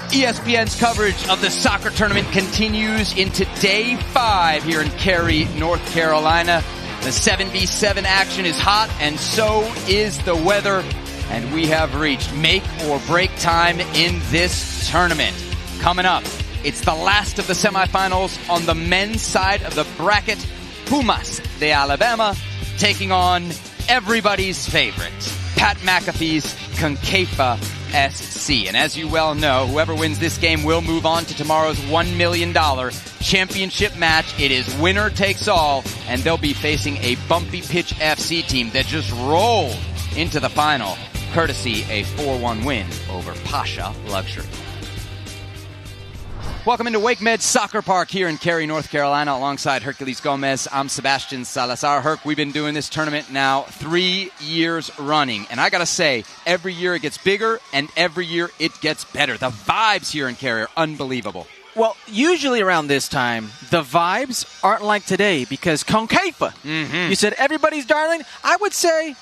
ESPN's coverage of the soccer tournament continues into day 5 here in Cary, North Carolina. The 7v7 action is hot, and so is the weather, and we have reached make or break time in this tournament. Coming up, it's the last of the semifinals on the men's side of the bracket. Pumas de Alabama taking on everybody's favorite, Pat McAfee's Concafa SC. And as you well know, whoever wins this game will move on to tomorrow's $1 million championship match. It is winner takes all, and they'll be facing a bumpy pitch FC team that just rolled into the final, courtesy a 4-1 win over Pasha Luxury. Welcome into Wake Med Soccer Park here in Cary, North Carolina, alongside Hercules Gomez. I'm Sebastian Salazar. Herc, we've been doing this tournament now 3 years running. And I got to say, every year it gets bigger, and every year it gets better. The vibes here in Cary are unbelievable. Well, usually around this time, the vibes aren't like today because Concafa, you said everybody's darling. I would say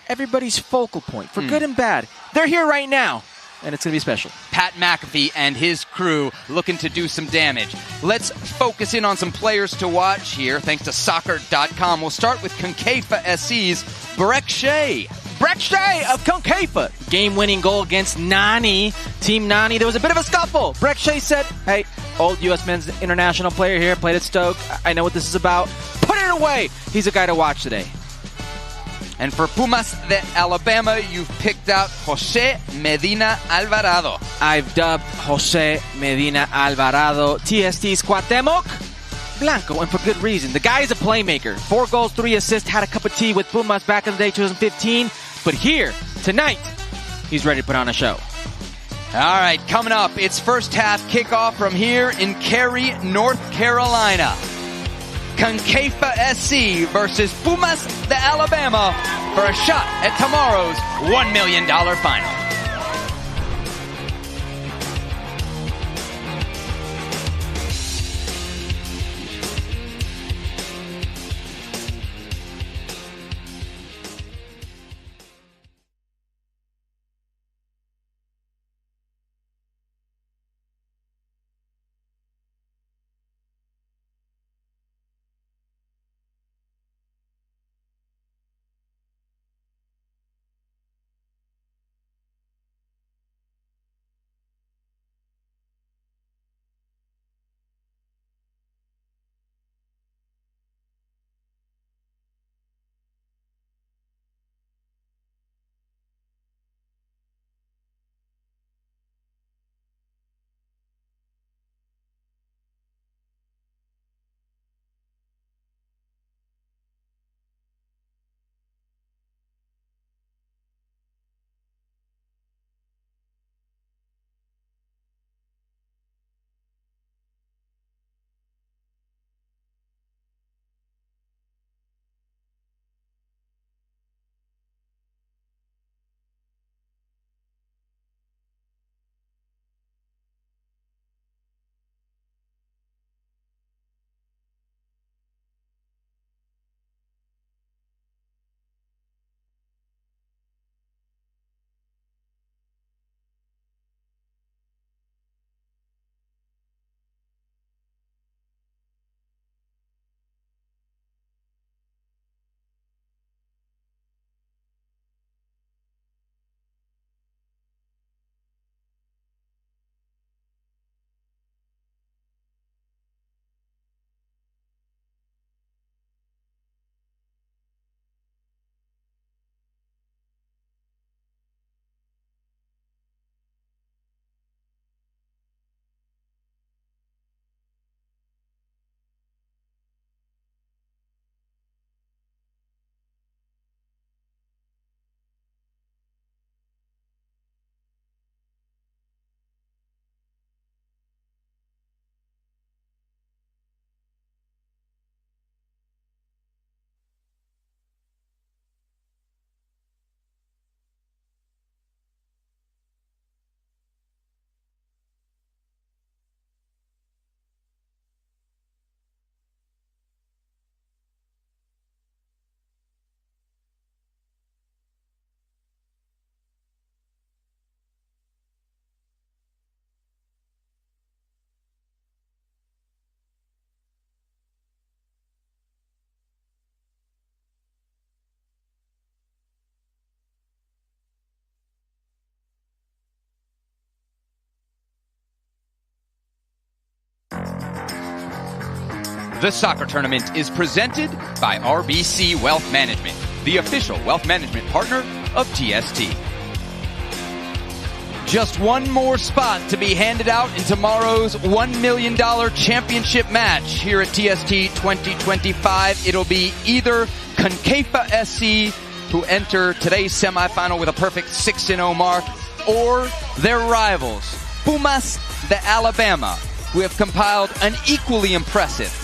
everybody's focal point, for good and bad. They're here right now. And it's going to be special. Pat McAfee and his crew looking to do some damage. Let's focus in on some players to watch here, thanks to soccer.com. We'll start with Concafa SC's Breck Shea. Breck Shea of Concafa. Game-winning goal against Nani. Team Nani. There was a bit of a scuffle. Breck Shea said, hey, old U.S. men's international player here, played at Stoke. I know what this is about. Put it away. He's a guy to watch today. And for Pumas de Alabama, you've picked out Jose Medina Alvarado. I've dubbed Jose Medina Alvarado TST's Cuauhtemoc Blanco, and for good reason. The guy is a playmaker. 4 goals, 3 assists, had a cup of tea with Pumas back in the day, 2015. But here, tonight, he's ready to put on a show. All right, coming up, it's first half kickoff from here in Cary, North Carolina. Concafa SC versus Pumas de Alabama for a shot at tomorrow's $1 million final. The soccer tournament is presented by RBC Wealth Management, the official wealth management partner of TST. Just one more spot to be handed out in tomorrow's $1 million championship match here at TST 2025. It'll be either Concafa SC, who enter today's semifinal with a perfect 6-0 mark, or their rivals, Pumas de Alabama, who have compiled an equally impressive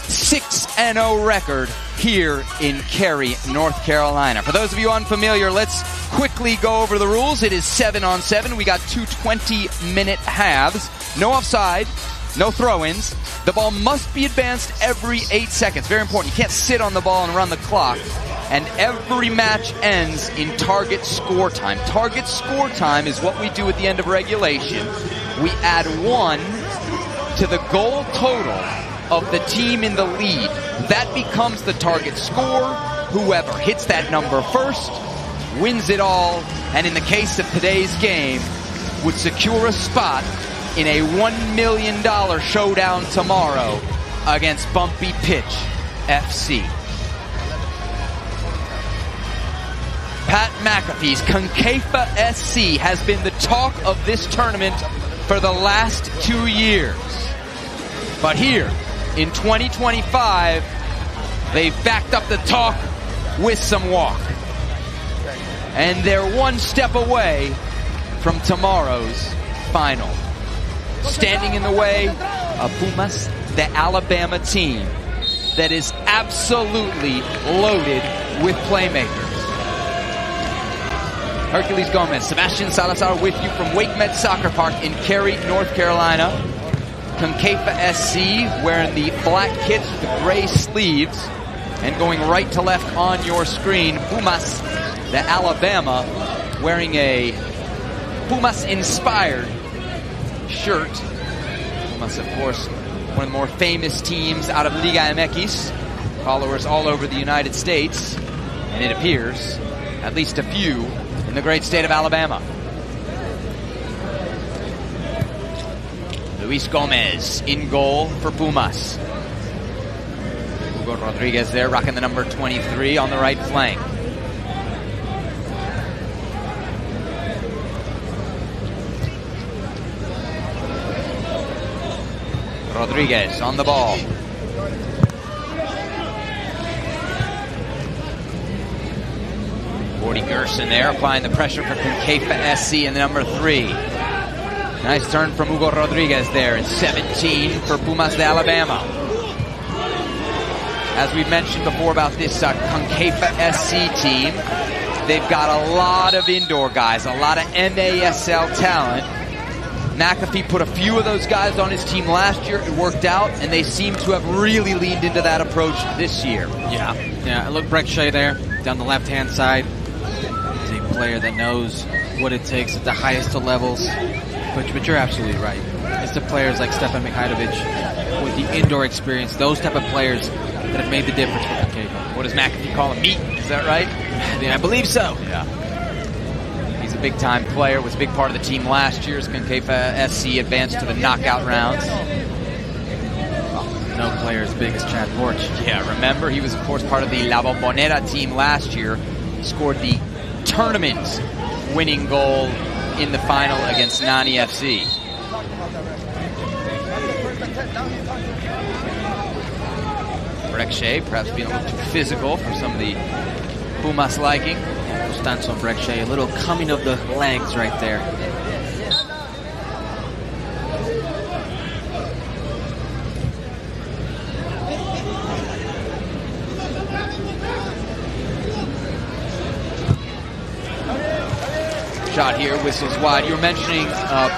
6-0 record here in Cary, North Carolina. For those of you unfamiliar, let's quickly go over the rules. It is 7-on-7. We got two 20-minute halves. No offside, no throw-ins. The ball must be advanced every 8 seconds. Very important. You can't sit on the ball and run the clock. And every match ends in target score time. Target score time is what we do at the end of regulation. We add 1 to the goal total of the team in the lead. That becomes the target score. Whoever hits that number first wins it all, and in the case of today's game, would secure a spot in a $1 million showdown tomorrow against Bumpy Pitch FC. Pat McAfee's Concafa SC has been the talk of this tournament for the last 2 years. But here, in 2025, they've backed up the talk with some walk. And they're one step away from tomorrow's final. Standing in the way, a Pumas de Alabama team that is absolutely loaded with playmakers. Hercules Gomez, Sebastian Salazar with you from WakeMed Soccer Park in Cary, North Carolina. Concafa SC wearing the black kits with the gray sleeves, and going right to left on your screen, Pumas de Alabama wearing a Pumas-inspired shirt. Pumas, of course, one of the more famous teams out of Liga MX, followers all over the United States, and it appears at least a few in the great state of Alabama. Luis Gomez in goal for Pumas. Hugo Rodriguez there, rocking the number 23 on the right flank. Rodriguez on the ball. Gordy Gerson there, applying the pressure for Concafa SC in the number 3. Nice turn from Hugo Rodriguez there. It's 17 for Pumas de Alabama. As we mentioned before about this Concafa SC team, they've got a lot of indoor guys, a lot of NASL talent. McAfee put a few of those guys on his team last year. It worked out, and they seem to have really leaned into that approach this year. Yeah. Look, Breck Shea there, down the left-hand side. He's a player that knows what it takes at the highest of levels. But you're absolutely right. It's the players like Stefan Mihajlovic with the indoor experience, those type of players that have made the difference for Concafa. What does McAfee call him? Meat, is that right? Yeah, I believe so. Yeah. He's a big-time player, was a big part of the team last year as Concafa SC advanced to the knockout rounds. No player as big as Chad Porch. Yeah, remember, he was, of course, part of the La Bombonera team last year. Scored the tournament winning goal in the final against Nani FC. Breck Shea perhaps being a little too physical for some of the Pumas liking. Stance on Breck Shea, a little coming of the legs right there. Shot here, whistles wide. You were mentioning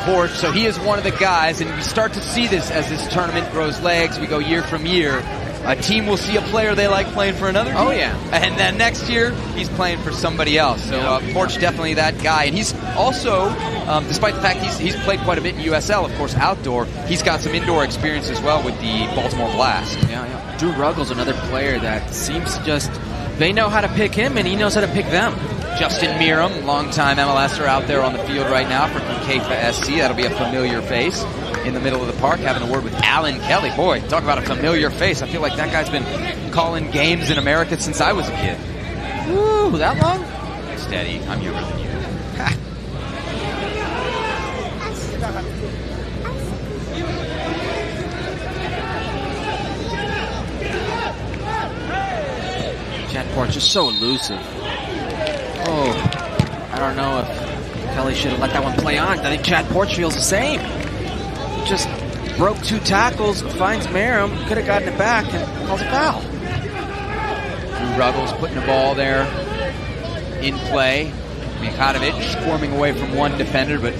Porch, so he is one of the guys, and we start to see this as this tournament grows legs. We go year from year. A team will see a player they like playing for another team. Oh, yeah. And then next year, he's playing for somebody else. So Porch definitely that guy. And he's also, despite the fact he's played quite a bit in USL, of course, outdoor, he's got some indoor experience as well with the Baltimore Blast. Yeah. Drew Ruggles, another player that seems to just, they know how to pick him, and he knows how to pick them. Justin Miram, longtime MLSer out there on the field right now for Concafa SC. That'll be a familiar face. in the middle of the park, having a word with Alan Kelly. Boy, talk about a familiar face. I feel like that guy's been calling games in America since I was a kid. Woo, that long? Steady, I'm younger than you. Chad Porch is so elusive. Oh, I don't know if Kelly should have let that one play on. I think Chad Porch feels the same. He just broke 2 tackles, finds Merrim, could have gotten it back, and calls a foul. Drew Ruggles putting the ball there in play. Mihajlovic squirming away from one defender, but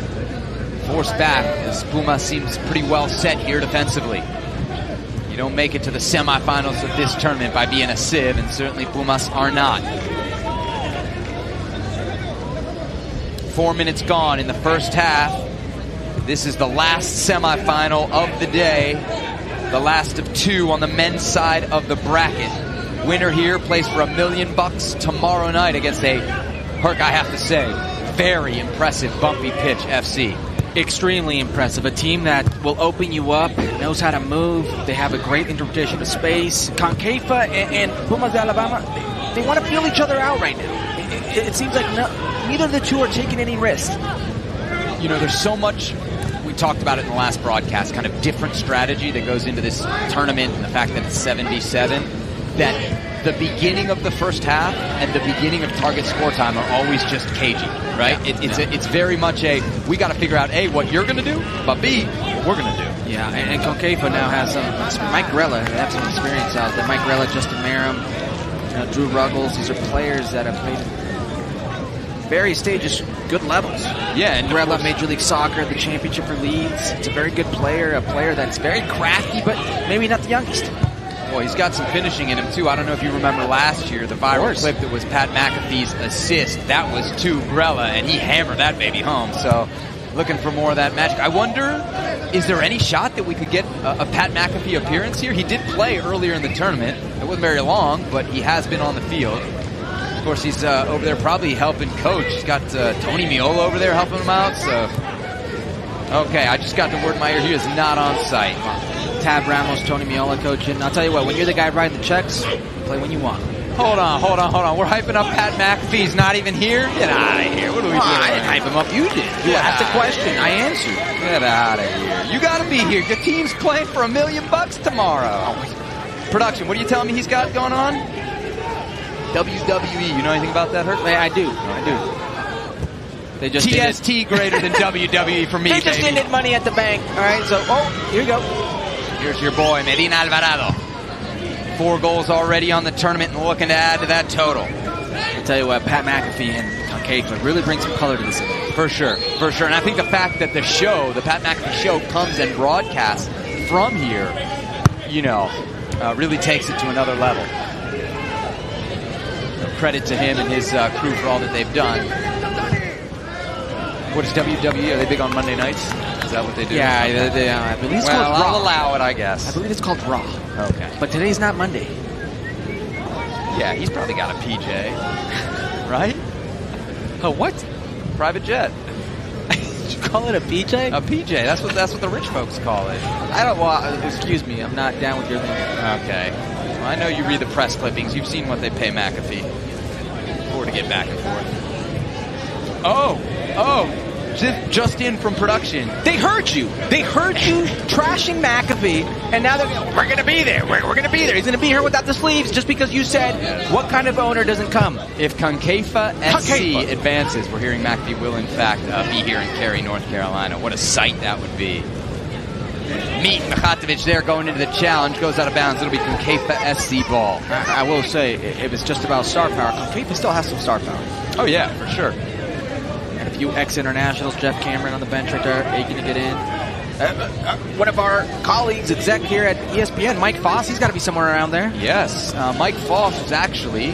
forced back as Pumas seems pretty well set here defensively. You don't make it to the semifinals of this tournament by being a sieve, and certainly Pumas are not. 4 minutes gone in the first half. This is the last semifinal of the day, the last of 2 on the men's side of the bracket. Winner here plays for $1 million tomorrow night against a, Herc, I have to say, very impressive Bumpy Pitch FC. Extremely impressive. A team that will open you up, knows how to move. They have a great interpretation of space. Concafa and Pumas de Alabama, they want to feel each other out right now. It seems like neither of the two are taking any risk. You know, there's so much, we talked about it in the last broadcast, kind of different strategy that goes into this tournament, and the fact that it's 7v7, that the beginning of the first half and the beginning of target score time are always just cagey, right? Yeah, It's very much a, we got to figure out, A, what you're going to do, but B, what we're going to do. Yeah, and Concafa now has Mike Grella, they have some experience out there. Mike Grella, Justin Merrim, Drew Ruggles, these are players that have played at various stages, good levels. Yeah, and Grella, Major League Soccer, the championship for Leeds. It's a very good player, a player that's very crafty, but maybe not the youngest. Well, he's got some finishing in him, too. I don't know if you remember last year, the viral clip that was Pat McAfee's assist. That was to Grella, and he hammered that baby home. So, looking for more of that magic. I wonder, is there any shot that we could get a Pat McAfee appearance here? He did play earlier in the tournament. It wasn't very long, but he has been on the field. Of course, he's over there probably helping coach. He's got Tony Miola over there helping him out. So, okay, I just got the word in my ear. He is not on site. Tab Ramos, Tony Miola coaching. I'll tell you what, when you're the guy writing the checks, play when you want. Hold on. We're hyping up Pat McAfee. He's not even here? Get out of here. What are we doing? I didn't hype him up. You did. You asked a question. I answered. Get out of here. You got to be here. Your team's playing for $1 million tomorrow. Production, what are you telling me he's got going on? WWE. You know anything about that, Herc? I do. They just TST greater than WWE for me, They just baby. needed money at the bank. All right, so, here you go. Here's your boy, Medina Alvarado. 4 goals already on the tournament and looking to add to that total. I'll tell you what, Pat McAfee and Concafa really bring some color to this event. For sure. And I think the fact that the show, the Pat McAfee show, comes and broadcasts from here, really takes it to another level. Credit to him and his crew for all that they've done. What is WWE? Are they big on Monday nights? Is that what they do? Yeah, I believe it's called Raw. I'll allow it, I guess. I believe it's called Raw. Okay. But today's not Monday. Yeah, he's probably got a PJ. Right? A what? Private jet. Did you call it a PJ? A PJ. That's what the rich folks call it. Excuse me. I'm not down with your thing. Okay. Well, I know you read the press clippings. You've seen what they pay McAfee for to get back and forth. Oh. Just in from production. They heard you. They heard you trashing McAfee, and now they're we're going to be there. We're going to be there. He's going to be here without the sleeves just because you said what kind of owner doesn't come. If Concafa SC advances, we're hearing McAfee will, in fact, be here in Cary, North Carolina. What a sight that would be. Meet Mihajlovic there going into the challenge. Goes out of bounds. It'll be Concafa SC ball. I will say, if it's just about star power, Concafa still has some star power. Oh, yeah, for sure. And a few ex-internationals, Jeff Cameron on the bench right there, aching to get in. One of our colleagues, exec here at ESPN, Mike Foss, he's got to be somewhere around there. Yes, Mike Foss is actually,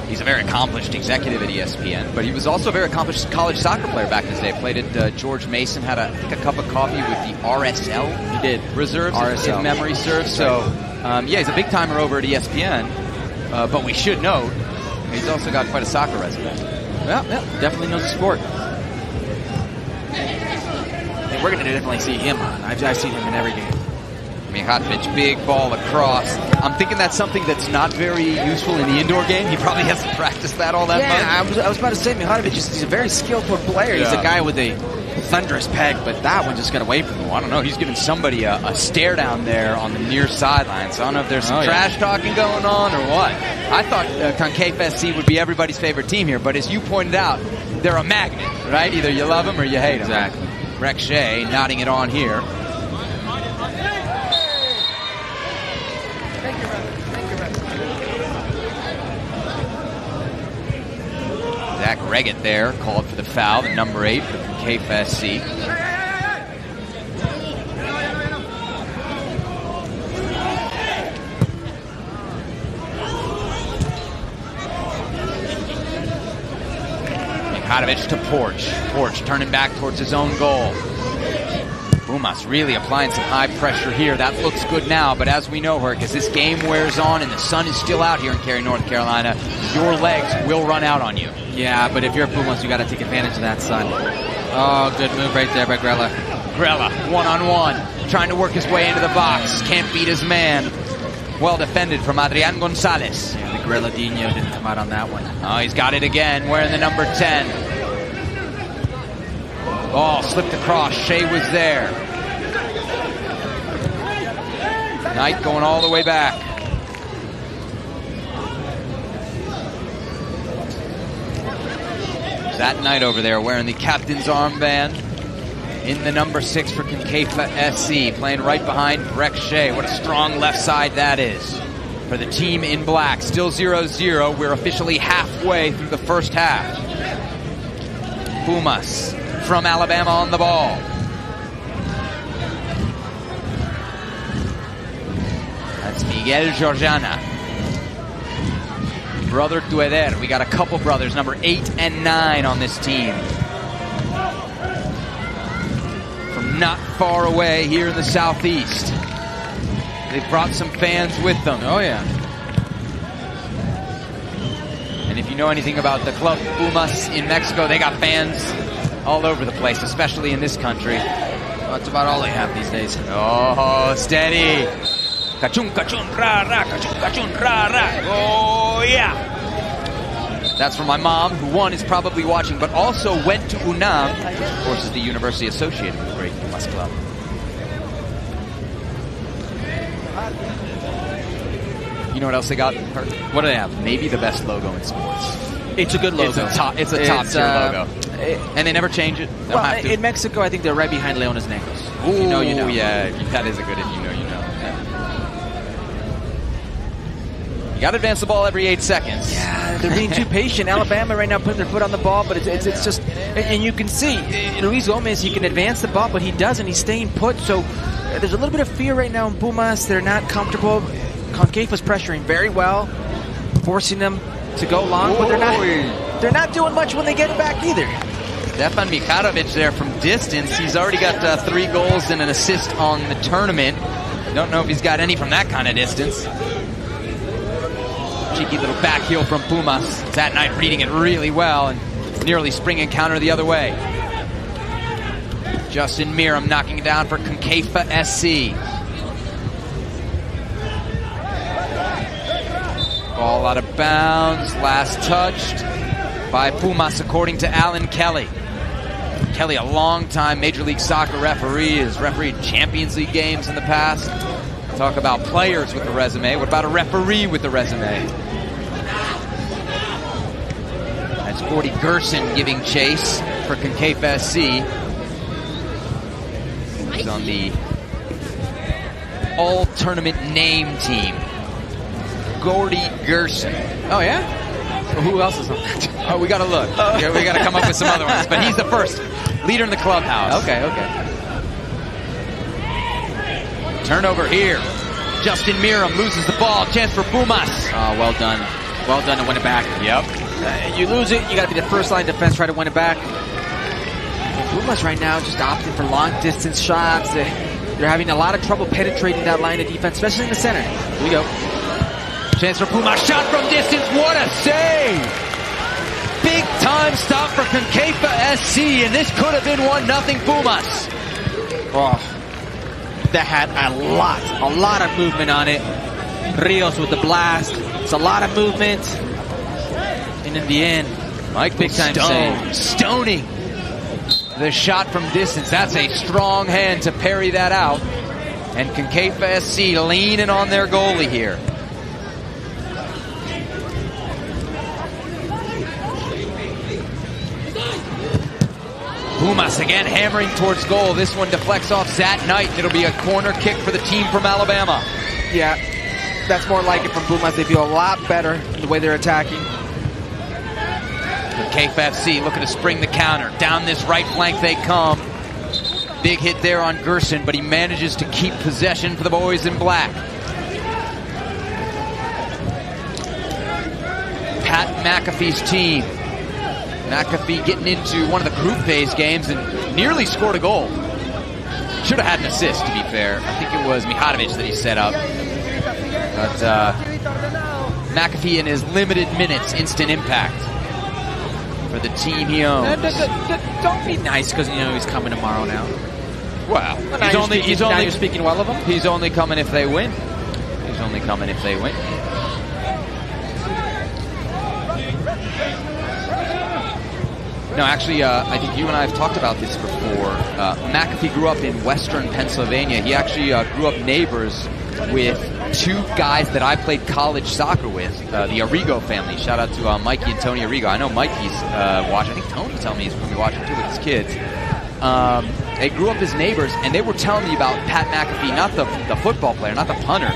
he's a very accomplished executive at ESPN, but he was also a very accomplished college soccer player back in his day. Played at George Mason, had I think a cup of coffee with the RSL. He did. Reserves, RSL. if memory serves. So, he's a big-timer over at ESPN, but we should note, he's also got quite a soccer resume. Yeah, definitely knows the sport. They we're going to definitely see him on. I've seen him in every game. Mihajlovic, big ball across. I'm thinking that's something that's not very useful in the indoor game. He probably hasn't practiced that all that much. I was about to say, Mihajlovic, he's a very skillful player. Yeah. He's a guy with a thunderous peg, but that one just got away from him. Well, I don't know. He's giving somebody a stare down there on the near sideline. So I don't know if there's some trash talking going on or what. I thought Concafa SC would be everybody's favorite team here, but as you pointed out, they're a magnet, right? Either you love them or you hate them. Exactly. Rek Shea nodding it on here. Zach Reggett there called for the foul, the number 8 for Concafa SC. Mihajlovic to Porch. Porch turning back towards his own goal. Pumas really applying some high pressure here. That looks good now, but as we know, Herc, as this game wears on and the sun is still out here in Cary, North Carolina, your legs will run out on you. Yeah, but if you're Pumas, you got to take advantage of that sun. Oh, good move right there by Grella. Grella, one-on-one, trying to work his way into the box. Can't beat his man. Well defended from Adrian Gonzalez. Yeah, the Greladinho didn't come out on that one. Oh, he's got it again, wearing the number 10. Ball slipped across. Shea was there. Knight going all the way back. That Knight over there wearing the captain's armband in the number 6 for Concafa SC, playing right behind Rek Shea. What a strong left side that is for the team in black. Still 0-0. We're officially halfway through the first half. Pumas from Alabama on the ball. That's Miguel Georgiana. Brother Tueder. We got a couple brothers, number 8 and 9 on this team. From not far away here in the southeast. They've brought some fans with them. Oh, yeah. And if you know anything about the club Pumas in Mexico, they got fans all over the place, especially in this country. Well, that's about all they have these days. Oh, steady. Kachun, kachun, ra, ra, kachun, kachun, ra, ra. Oh, yeah. That's from my mom, who one is probably watching, but also went to UNAM, which of course is the university associated with the great Pumas club. You know what else they got? What do they have? Maybe the best logo in sports. It's a good logo. It's a top tier logo. And they never change it. They don't have to. In Mexico, I think they're right behind Leones Negros. Ooh, you know, you know. Yeah, that is a good if you know, you know. You got to advance the ball every 8 seconds. Yeah, they're being too patient. Alabama right now putting their foot on the ball, but it's just, and you can see Luis Gomez, he can advance the ball, but he doesn't. He's staying put. So there's a little bit of fear right now in Pumas. They're not comfortable. Concafa's pressuring very well, forcing them to go long, but they're not doing much when they get it back either. Stefan Mihajlovic there from distance. He's already got 3 goals and an assist on the tournament. Don't know if he's got any from that kind of distance. Cheeky little back heel from Pumas. That Knight reading it really well and nearly springing counter the other way. Justin Miram knocking it down for Concafa SC. Ball out of bounds. Last touched by Pumas, according to Alan Kelly. Kelly, a long-time Major League Soccer referee, has refereed Champions League games in the past. Talk about players with a resume. What about a referee with a resume? That's 40 Gerson giving chase for Concafa SC. He's on the all-tournament name team. Gordy Gerson. Oh, yeah? Well, who else is on that? Oh, we got to look. Yeah, we got to come up with some other ones. But he's the first leader in the clubhouse. Okay. Turnover here. Justin Miram loses the ball. Chance for Pumas. Oh, well done. Well done to win it back. Yep. You lose it, you got to be the first line defense, try to win it back. And Pumas right now just opting for long distance shots. They're having a lot of trouble penetrating that line of defense, especially in the center. Here we go. Chance for Pumas. Shot from distance. What a save. Big time stop for Concafa SC, and this could have been 1-0 Pumas. Oh, that had a lot of movement on it. Rios with the blast. It's a lot of movement. And in the end, Mike big time save. Stoning the shot from distance. That's a strong hand to parry that out. And Concafa SC leaning on their goalie here. Pumas again hammering towards goal. This one deflects off Zat Knight. It'll be a corner kick for the team from Alabama. Yeah, that's more like it from Pumas. They feel a lot better in the way they're attacking. Concafa FC looking to spring the counter. Down this right flank they come. Big hit there on Gerson, but he manages to keep possession for the boys in black. Pat McAfee's team. McAfee getting into one of the group phase games and nearly scored a goal. Should have had an assist, to be fair. I think it was Mihajlovic that he set up. But McAfee in his limited minutes, instant impact for the team he owns. Don't be nice because you know he's coming tomorrow now. Wow. You're speaking well of him? He's only coming if they win. He's only coming if they win. No, actually, I think you and I have talked about this before. McAfee grew up in western Pennsylvania. He actually grew up neighbors with two guys that I played college soccer with, the Arrigo family. Shout out to Mikey and Tony Arrigo. I know Mikey's watching. I think Tony told me he's going to be watching too with his kids. They grew up as neighbors, and they were telling me about Pat McAfee, not the football player, not the punter,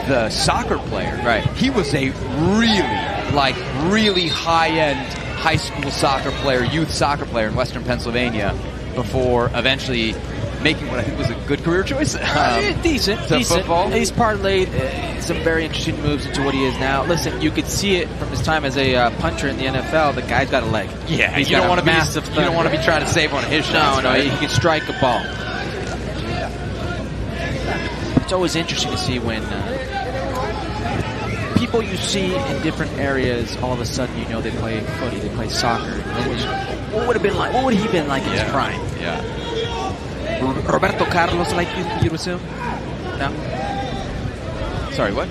the soccer player. Right. He was a really high-end high school soccer player, youth soccer player in western Pennsylvania before eventually making what I think was a good career choice. Decent. Football. He's parlayed some very interesting moves into what he is now. Listen, you could see it from his time as a punter in the NFL. The guy's got a leg. Yeah, he's you don't want to be trying to save one of his shots. No, right? he can strike a ball. It's always interesting to see when people you see in different areas, all of a sudden you know they play footy, they play soccer. What would have been like? What would he been like in his prime? Yeah. Roberto Carlos, like you'd assume? No? Sorry, what?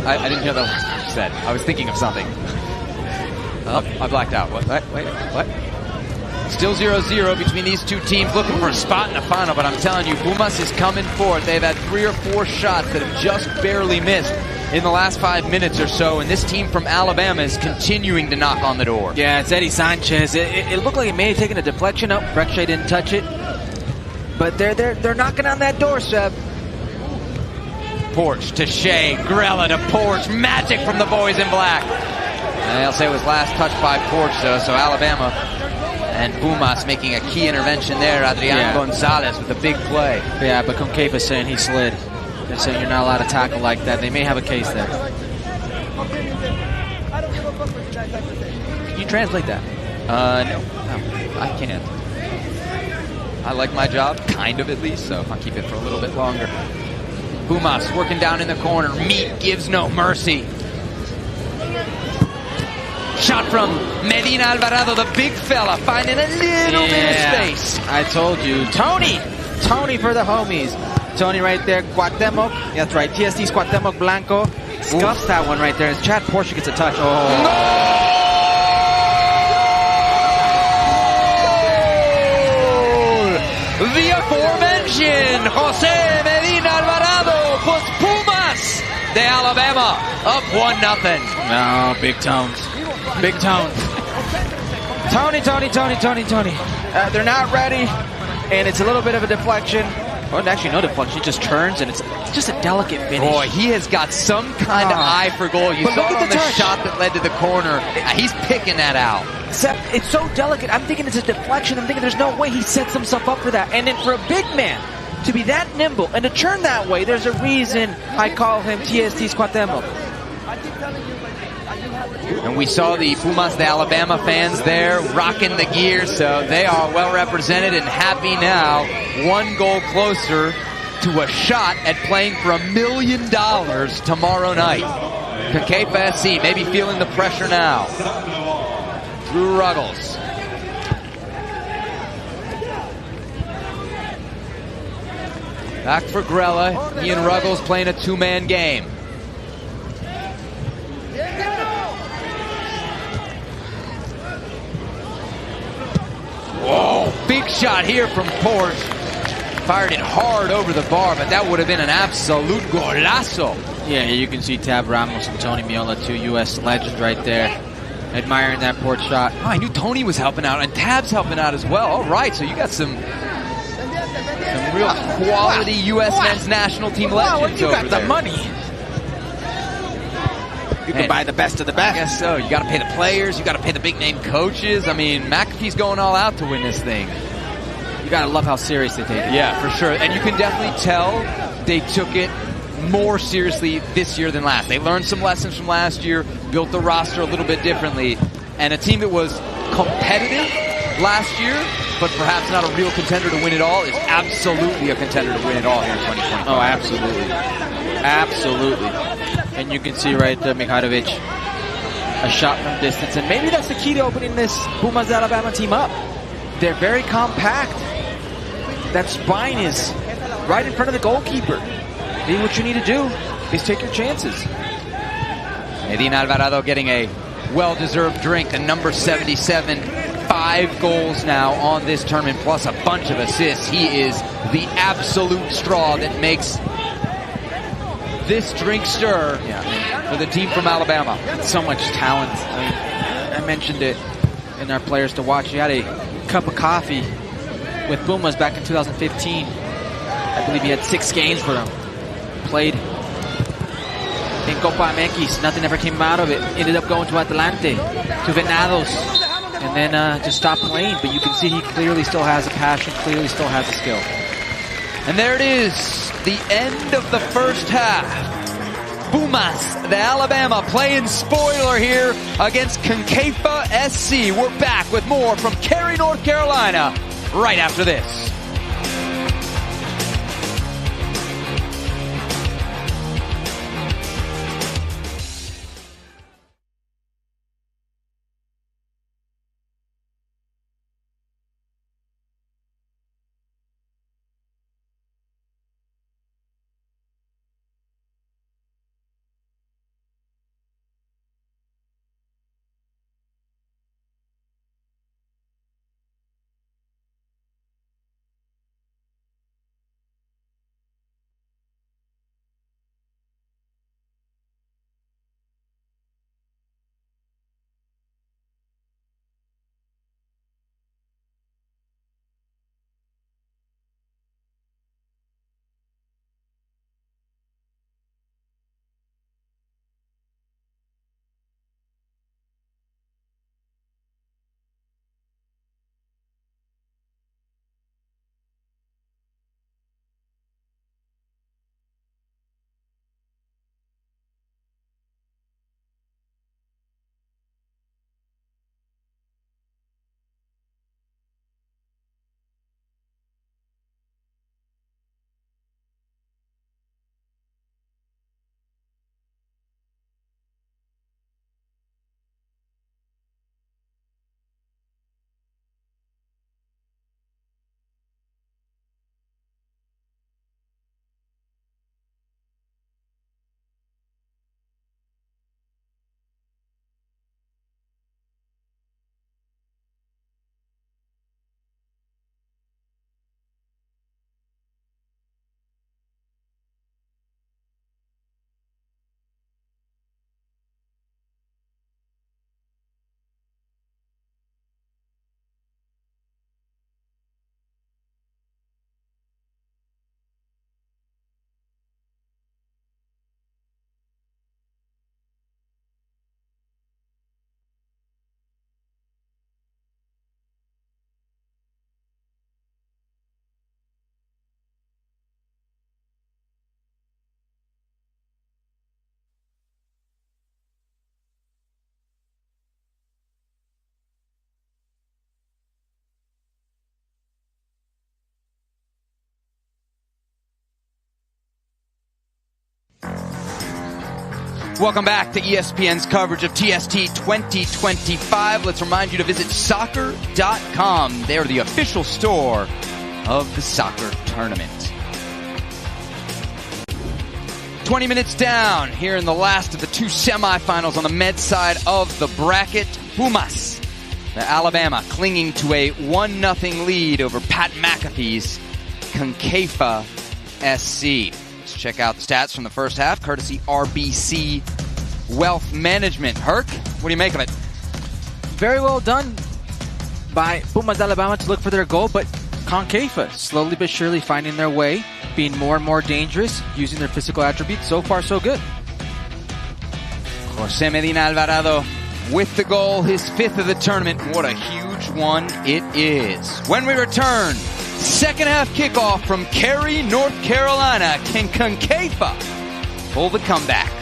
I didn't hear the last thing you said. I was thinking of something. Oh, I blacked out. What? Wait, what? Still 0-0 between these two teams looking for a spot in the final, but I'm telling you, Pumas is coming forth. They've had 3 or 4 shots that have just barely missed in the last 5 minutes or so, and this team from Alabama is continuing to knock on the door. Yeah, it's Eddie Sanchez. It looked like it may have taken a deflection. Oh, Brekshea didn't touch it. But they're knocking on that door, Seb. Porch to Shea, Grella to Porch, magic from the boys in black. And they'll say it was last touched by Porch, though, so Alabama and Pumas making a key intervention there. Adrian Gonzalez with a big play. Yeah, but Concafa saying he slid. They're saying you're not allowed to tackle like that. They may have a case there. Can you translate that? No, I can't. I like my job, kind of at least, so I'll keep it for a little bit longer. Pumas working down in the corner. Meat gives no mercy. Shot from Medina Alvarado, the big fella, finding a little bit of space. I told you. Tony for the homies. Tony right there. Cuauhtemoc. That's right. TST's Cuauhtemoc Blanco. Scuffs that one right there. As Chad Porsche gets a touch. Oh. Goal! The aforementioned Jose Medina Alvarado puts Pumas de Alabama up 1-0. No, big tones. Big tones. Tony. They're not ready, and it's a little bit of a deflection. Well, actually, no deflection. He just turns, and it's just a delicate finish. Boy, he has got some kind of eye for goal. You saw it on the shot that led to the corner. He's picking that out. It's so delicate. I'm thinking it's a deflection. I'm thinking there's no way he sets himself up for that. And then for a big man to be that nimble and to turn that way, there's a reason I call him TST's Cuauhtemoc. And we saw the Pumas de Alabama fans there rocking the gear, so they are well represented and happy now. 1 goal closer to a shot at playing for $1 million tomorrow night. Concafa SC maybe feeling the pressure now. Through Ruggles. Back for Grella. Ian Ruggles playing a two-man game. Whoa, big shot here from Porsche. Fired it hard over the bar, but that would have been an absolute golazo. Yeah, you can see Tab Ramos and Tony Miola, two U.S. legends right there, admiring that port shot. Oh, I knew Tony was helping out, and Tab's helping out as well. All right, so you got some real quality U.S. men's national team legends you over got there. the money. You can buy the best of the best. I guess so. You got to pay the players. You got to pay the big-name coaches. I mean, McAfee's going all out to win this thing. You got to love how serious they take it. Yeah, for sure. And you can definitely tell they took it more seriously this year than last. They learned some lessons from last year, built the roster a little bit differently. And a team that was competitive last year, but perhaps not a real contender to win it all, is absolutely a contender to win it all here in 2025. Oh, absolutely. Absolutely. And you can see right there, Mihajlovic, a shot from distance. And maybe that's the key to opening this Pumas Alabama team up. They're very compact. That spine is right in front of the goalkeeper. Maybe what you need to do is take your chances. Medina Alvarado getting a well-deserved drink, the number 77. 5 goals now on this tournament, plus a bunch of assists. He is the absolute straw that makes this drink stir for the team from Alabama. So much talent. I mentioned it in our players to watch. He had a cup of coffee with Pumas back in 2015. I believe he had 6 games for them. Played in Copa MX. Nothing ever came out of it. Ended up going to Atlante, to Venados, and then just stopped playing. But you can see he clearly still has a passion, clearly still has a skill. And there it is, the end of the first half. Pumas, the Alabama, playing spoiler here against Concafa SC. We're back with more from Cary, North Carolina, right after this. Welcome back to ESPN's coverage of TST 2025. Let's remind you to visit soccer.com. They're the official store of the soccer tournament. 20 minutes down here in the last of the two semifinals on the med side of the bracket. Pumas, the Alabama, clinging to a 1-0 lead over Pat McAfee's Concafa SC. Let's check out the stats from the first half, courtesy RBC Wealth Management. Herc, what do you make of it? Very well done by Pumas Alabama to look for their goal, but Concafa slowly but surely finding their way, being more and more dangerous, using their physical attributes. So far, so good. Jose Medina Alvarado with the goal, his 5th of the tournament. What a huge one it is. When we return, second half kickoff from Cary, North Carolina. Can Concafa pull the comeback?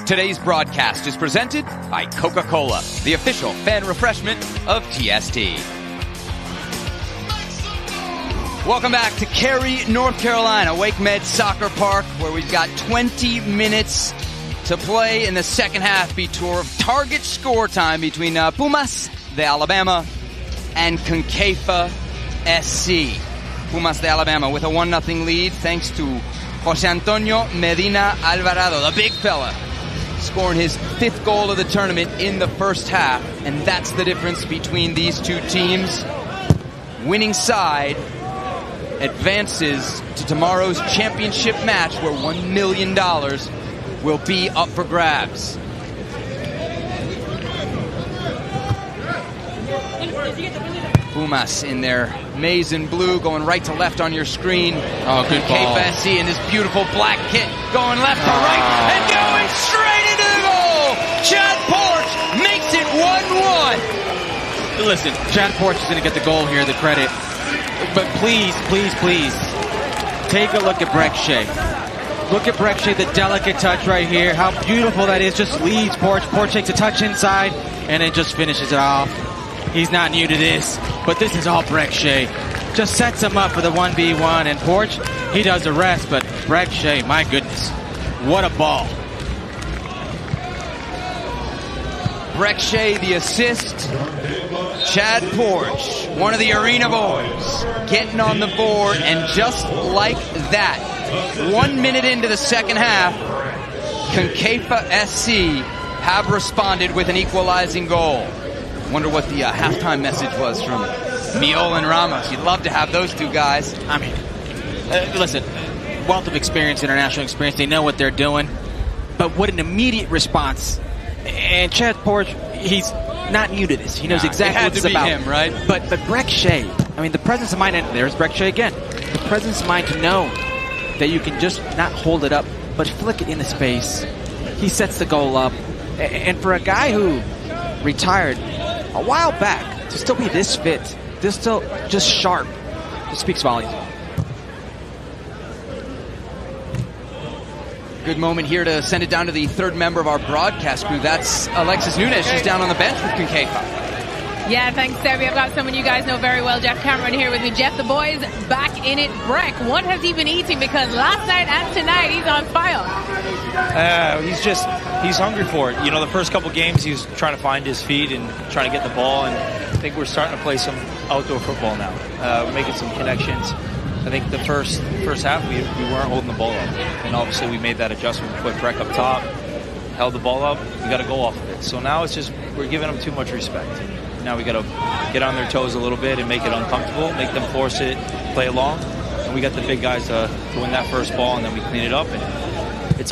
Today's broadcast is presented by Coca-Cola, the official fan refreshment of TST. Welcome back to Cary, North Carolina, Wake Med Soccer Park, where we've got 20 minutes to play in the second half before target score time between Pumas de Alabama and Concafa SC. Pumas de Alabama with a 1-0 lead thanks to Jose Antonio Medina Alvarado, the big fella, scoring his 5th goal of the tournament in the first half. And that's the difference between these two teams. Winning side advances to tomorrow's championship match, where $1 million will be up for grabs. Pumas in their maize and blue, going right to left on your screen. Oh, good ball. Concafa SC in this beautiful black kit, going left to right and going straight into the goal. Chad Porch makes it 1-1. Listen, Chad Porch is going to get the goal here, the credit. But please, please, please, take a look at Breck Shea. Look at Breck Shea, the delicate touch right here. How beautiful that is. Just leads Porch. Porch takes a touch inside and then just finishes it off. He's not new to this, but this is all Breck Shea. Just sets him up for the 1v1, and Porch, he does the rest, but Breck Shea, my goodness, what a ball. Breck Shea, the assist. Chad Porch, one of the arena boys, getting on the board, and just like that, 1 minute into the second half, Concafa SC have responded with an equalizing goal. Wonder what the halftime message was from Miol and Ramos. You'd love to have those two guys. I mean, listen, wealth of experience, international experience. They know what they're doing. But what an immediate response. And Chad Porch, he's not new to this. He knows exactly what it's about. Him, right? But Breck Shea, I mean, the presence of mind, and there's Breck Shea again. The presence of mind to know that you can just not hold it up, but flick it into space. He sets the goal up. And for a guy who retired a while back, to still be this fit, this still just sharp, it speaks volumes. Good moment here to send it down to the third member of our broadcast crew. That's Alexis Nunes. She's down on the bench with Concafa. Yeah, thanks, Debbie. I've got someone you guys know very well, Jeff Cameron, here with me. Jeff, the boys back in it. Breck, what has he been eating? Because last night and tonight, he's on fire. He's hungry for it. You know, the first couple games, he was trying to find his feet and trying to get the ball. And I think we're starting to play some outdoor football now. We're making some connections. I think the first half, we weren't holding the ball up. And obviously, we made that adjustment. We put Breck up top, held the ball up. We got to go off of it. So now it's just, we're giving them too much respect. Now we got to get on their toes a little bit and make it uncomfortable, make them force it, play along. And we got the big guys to win that first ball, and then we clean it up. And it's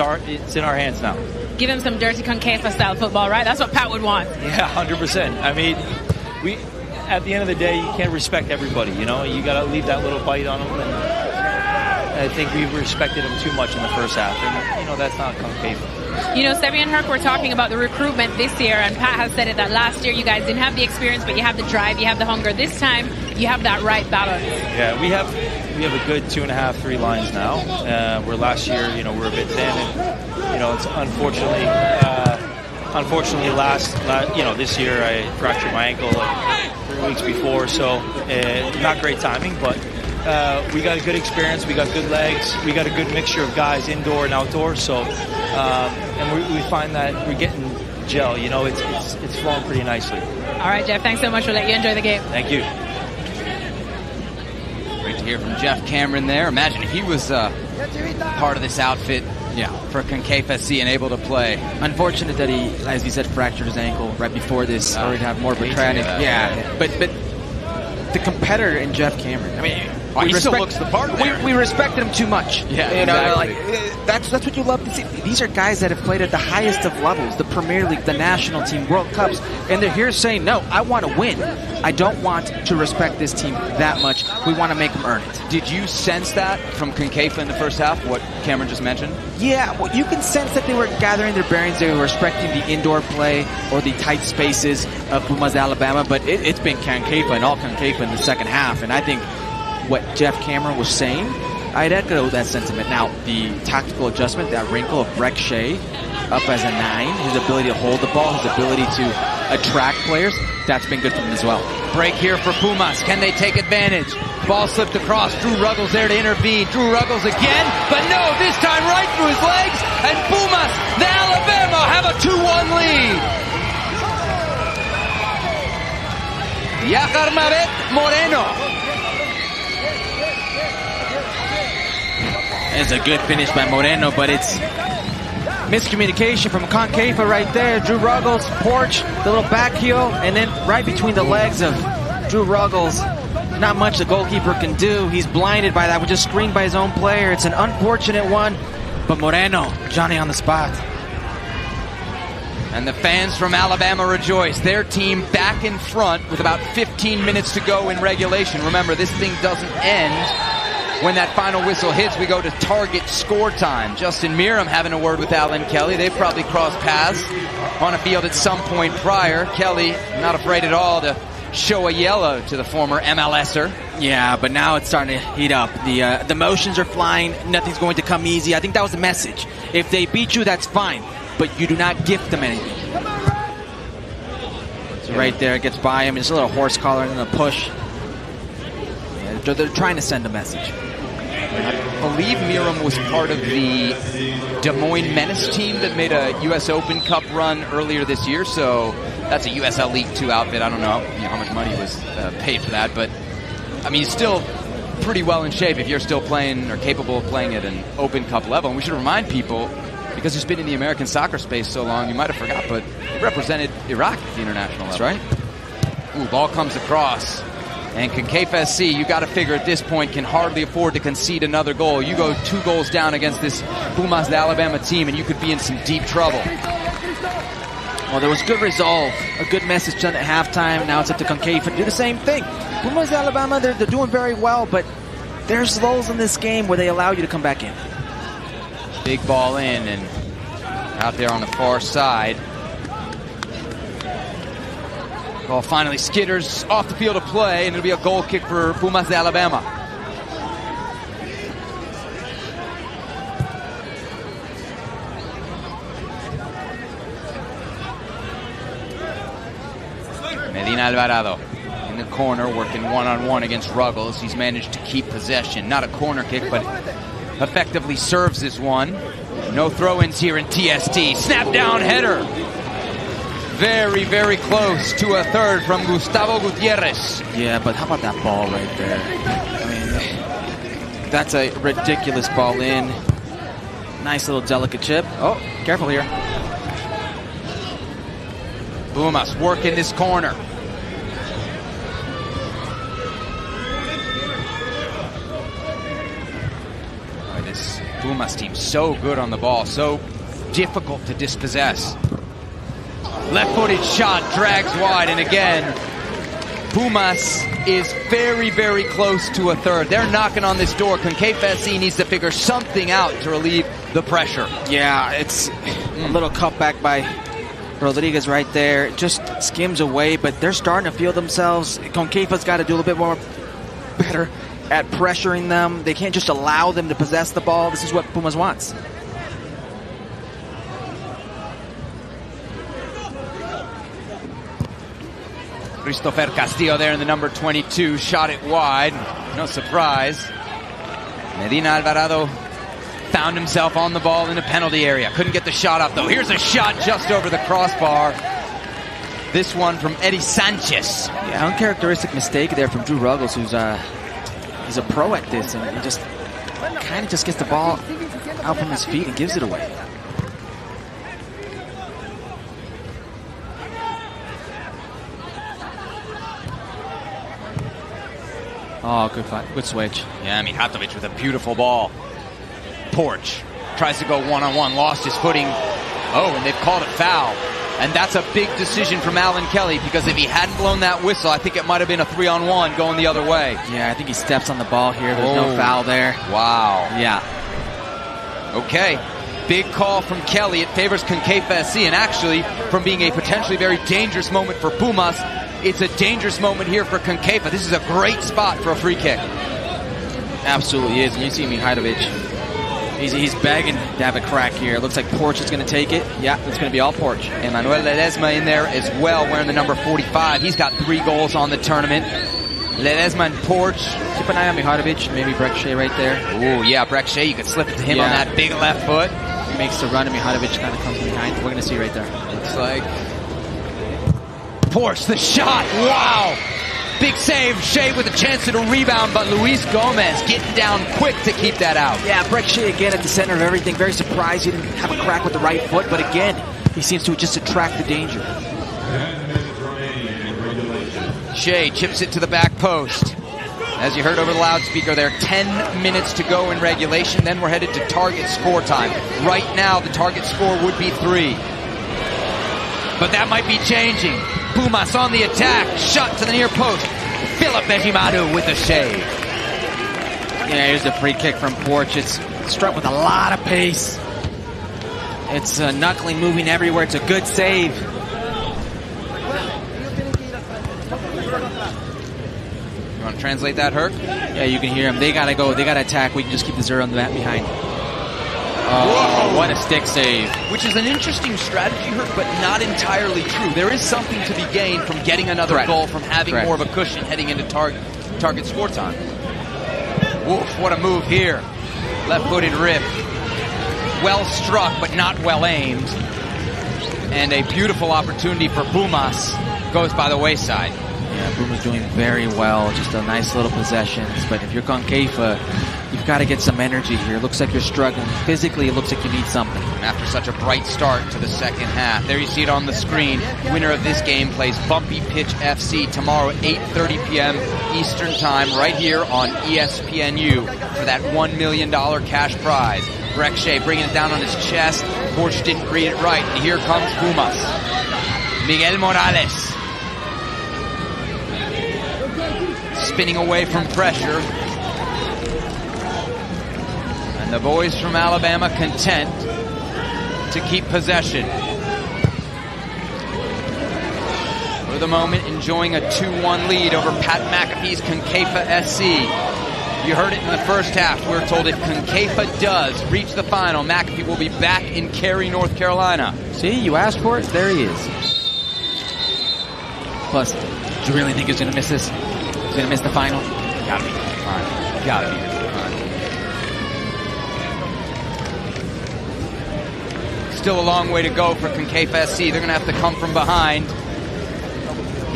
in our hands now. Give him some dirty Concafa-style football, right? That's what Pat would want. Yeah, 100%. I mean, at the end of the day, you can't respect everybody, you know? You got to leave that little bite on them. And I think we respected them too much in the first half. And, you know, that's not Concafa. You know, Sebi and Herc were talking about the recruitment this year, and Pat has said it that last year you guys didn't have the experience, but you have the drive, you have the hunger. This time, you have that right balance. Yeah, we have a good 2.5, 3 lines now. Where last year, you know, we're a bit thin, and you know, it's unfortunately this year I fractured my ankle like 3 weeks before, so not great timing, but. We got a good experience. We got good legs. We got a good mixture of guys indoor and outdoor. So, and we find that we're getting gel. You know, it's flowing pretty nicely. All right, Jeff. Thanks so much. We'll let you enjoy the game. Thank you. Great to hear from Jeff Cameron there. Imagine if he was part of this outfit. Yeah, for Concafa SC and able to play. Unfortunate that he, as you said, fractured his ankle right before this, or he'd have more of a traumatic. Yeah, but the competitor in Jeff Cameron. I mean. He still looks the part there. We respected him too much. Yeah, you know, exactly. like that's what you love to see. These are guys that have played at the highest of levels, the Premier League, the national team, World Cups, and they're here saying, no, I want to win. I don't want to respect this team that much. We want to make them earn it. Did you sense that from Concafa in the first half, what Cameron just mentioned? Yeah, well, you can sense that they were gathering their bearings. They were respecting the indoor play or the tight spaces of Pumas, Alabama, but it's been Concafa and all Concafa in the second half, and I think what Jeff Cameron was saying, I'd echo that sentiment. Now, the tactical adjustment, that wrinkle of Breck Shea up as a 9, his ability to hold the ball, his ability to attract players, that's been good for him as well. Break here for Pumas. Can they take advantage? Ball slipped across. Drew Ruggles there to intervene. Drew Ruggles again, but no, this time right through his legs, and Pumas, the Alabama, have a 2-1 lead. Yacarmavet Moreno. It's a good finish by Moreno, but it's miscommunication from Concafa right there. Drew Ruggles, Porch, the little back heel, and then right between the legs of Drew Ruggles. Not much the goalkeeper can do. He's blinded by that, which is screened by his own player. It's an unfortunate one, but Moreno, Johnny on the spot. And the fans from Alabama rejoice. Their team back in front with about 15 minutes to go in regulation. Remember, this thing doesn't end. When that final whistle hits, we go to target score time. Justin Meram having a word with Alan Kelly. They've probably crossed paths on a field at some point prior. Kelly not afraid at all to show a yellow to the former MLSer. Yeah, but now it's starting to heat up. The motions are flying. Nothing's going to come easy. I think that was the message. If they beat you, that's fine, but you do not gift them anything. So right there, it gets by him. It's a little horse collar and a push. Yeah, they're trying to send a message. I believe Meram was part of the Des Moines Menace team that made a U.S. Open Cup run earlier this year, so That's a USL League 2 outfit. I don't know, how much money was paid for that, but I mean, he's still pretty well in shape if you're still playing or capable of playing at an Open Cup level. And we should remind people, because he's been in the American soccer space so long, you might have forgot, but he represented Iraq at the international level. That's right. Ooh, ball comes across. And Concafa SC, you got to figure at this point, can hardly afford to concede another goal. You go 2 goals down against this Pumas de Alabama team, and you could be in some deep trouble. Well, there was good resolve, a good message done at halftime. Now it's up to Concafa to do the same thing. Pumas de Alabama, they're doing very well, but there's lulls in this game where they allow you to come back in. Big ball in, and out there on the far side. Ball finally skitters off the field of play, and it'll be a goal kick for Pumas de Alabama. Medina Alvarado in the corner, working one-on-one against Ruggles. He's managed to keep possession. Not a corner kick, but effectively serves this one. No throw-ins here in TST. Snap down header. Very, very close to a third from Gustavo Gutierrez. Yeah, but how about that ball right there? I mean, that's a ridiculous ball in. Nice little delicate chip. Oh, careful here. Pumas working this corner. Boy, this Pumas team so good on the ball, so difficult to dispossess. Left-footed shot, drags wide, and again, Pumas is very, very close to a third. They're knocking on this door. Concafa SC needs to figure something out to relieve the pressure. Yeah, it's a little cutback by Rodriguez right there. It just skims away, but they're starting to feel themselves. Concafa's got to do a little bit more better at pressuring them. They can't just allow them to possess the ball. This is what Pumas wants. Christopher Castillo there in the number 22, shot it wide. No surprise. Medina Alvarado found himself on the ball in the penalty area. Couldn't get the shot up though. Here's a shot just over the crossbar. This one from Eddie Sanchez. Yeah, uncharacteristic mistake there from Drew Ruggles, who's he's a pro at this, and he just kind of just gets the ball out from his feet and gives it away. Oh, good fight. Good switch. Yeah, Mijatovic with a beautiful ball. Porch tries to go one-on-one, lost his footing. Oh, and they've called a foul. And that's a big decision from Alan Kelly, because if he hadn't blown that whistle, I think it might have been a 3-on-1 going the other way. Yeah, I think he steps on the ball here. There's no foul there. Wow. Yeah. Okay. Big call from Kelly. It favors Concafa SC, and actually, from being a potentially very dangerous moment for Pumas, it's a dangerous moment here for Concafa. This is a great spot for a free kick. Absolutely is. And you see Mijatovic. He's begging to have a crack here. It looks like Porch is going to take it. Yeah, it's going to be all Porch. And Manuel Ledesma in there as well, wearing the number 45. He's got 3 goals on the tournament. Ledesma and Porch. Keep an eye on Mijatovic. Maybe Breck Shea right there. Ooh, yeah, Breck Shea. You could slip it to him on that big left foot. He makes the run, and Mijatovic kind of comes behind. We're going to see right there. Looks like Porch, the shot. Wow. Big save. Shea with a chance to rebound, but Luis Gomez getting down quick to keep that out. Yeah, Breck Shea again at the center of everything. Very surprised he didn't have a crack with the right foot, but again, he seems to just attract the danger. Shea chips it to the back post. As you heard over the loudspeaker there, 10 minutes to go in regulation. Then we're headed to target score time. Right now, the target score would be 3. But that might be changing. Pumas on the attack. Shot to the near post. Philip Bejimadu with a save. Yeah, here's the free kick from Porch. It's struck with a lot of pace. It's knuckling, moving everywhere. It's a good save. You want to translate that, Herc? Yeah, you can hear him. They got to go. They got to attack. We can just keep the 0 on the mat behind. Oh, what a stick save. Which is an interesting strategy, Herc, but not entirely true. There is something to be gained from getting another goal, from having more of a cushion heading into target score time. Woof, what a move here. Left-footed rip. Well struck, but not well aimed. and a beautiful opportunity for Pumas goes by the wayside. Yeah, Pumas doing very well, just a nice little possessions. But if you're Concafa, you've got to get some energy here. It looks like you're struggling. Physically, it looks like you need something. And after such a bright start to the second half, there you see it on the screen. Winner of this game plays Bumpy Pitch FC tomorrow at 8:30 p.m. Eastern Time right here on ESPNU for that $1 million cash prize. Breck Shea bringing it down on his chest. Borch didn't read it right, and here comes Pumas. Miguel Morales spinning away from pressure. And the boys from Alabama content to keep possession. For the moment, enjoying a 2-1 lead over Pat McAfee's Concafa SC. You heard it in the first half. We're told if Concafa does reach the final, McAfee will be back in Cary, North Carolina. See, you asked for it, there he is. Plus, do you really think he's going to miss this? He's going to miss the final? Gotta be fine. Gotta be fine. Still a long way to go for Concafa SC. They're going to have to come from behind